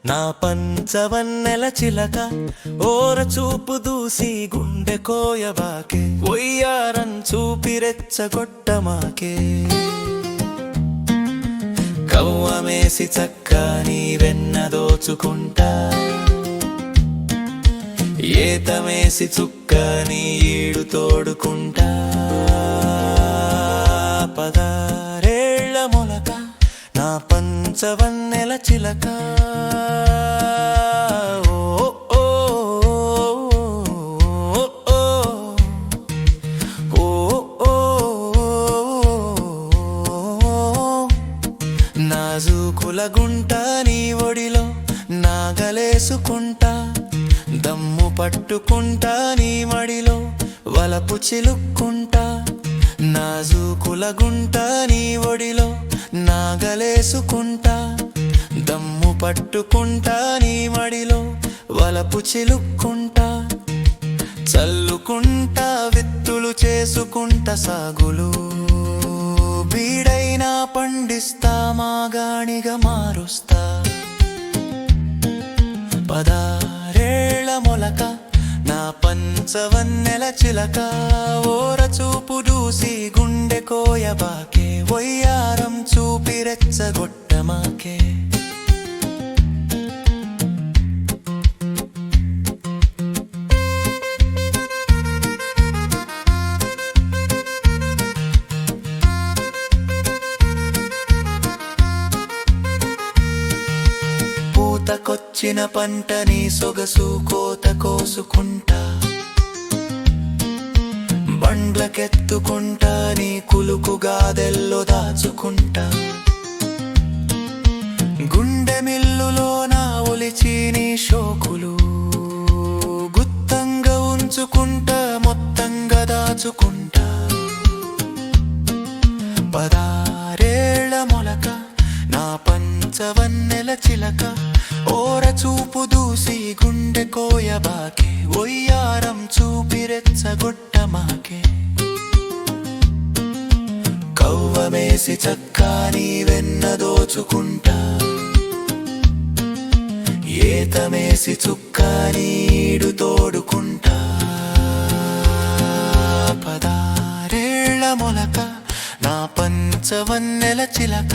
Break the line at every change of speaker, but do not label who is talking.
నా పంచవన్నెల చిలక ఓర చూపు దూసి గుండె కోయబాకే ఒయ్యారం చూపి రెచ్చగొట్టమాకే కవ్వమేసి చక్కని వెన్న దోచుకుంటా ఏతమేసి చుక్కని ఈడు తోడుకుంటా పదారేళ్ల మొలక నా పంచవన్నెల చిలక నాజూకుల గుంట నీ ఒడిలో నాగలేసుకుంటా దమ్ము పట్టుకుంటా నీ మడిలో వలపు చిలుక్కుంటా నాజూకుల గుంట నీ ఒడిలో నాగలేసుకుంటా దమ్ము పట్టుకుంటా నీ మడిలో వలపు చిలుక్కుంటా చల్లుకుంటా విత్తులు చేసుకుంటా సాగులు బీడైనా పండిస్తా మాగాణిగా మారుస్తా పదారేళ్ల మొలక నా పంచవన్నెల చిలక ఓర చూపు దూసి గుండె కోయబాకే ఒయ్యారం చూపి రెచ్చగొట్టమాకే పూతకొచ్చిన పంటని సొగసు కోత కోసుకుంటా బండ్లకెత్తుకుంటా నీ కులుకు గాదెల్లో దాచుకుంటా గుండె మిల్లులో నా ఒలిచి నీ షోకులు గుత్తంగా ఉంచుకుంటా మొత్తంగా దాచుకుంటా పదారేళ్ల మొలక నా పంచవన్నెల చిలక ఓర చూపు దూసి గుండె కోయబాకే ఒయ్యారం చూపి రెచ్చగొట్టమాకే కవ్వమేసి చక్కని వెన్న దోచుకుంటా ఏతమేసి చుక్కని ఈడు తోడుకుంటా పదారేళ్ల మొలక నా పంచవన్నెల చిలక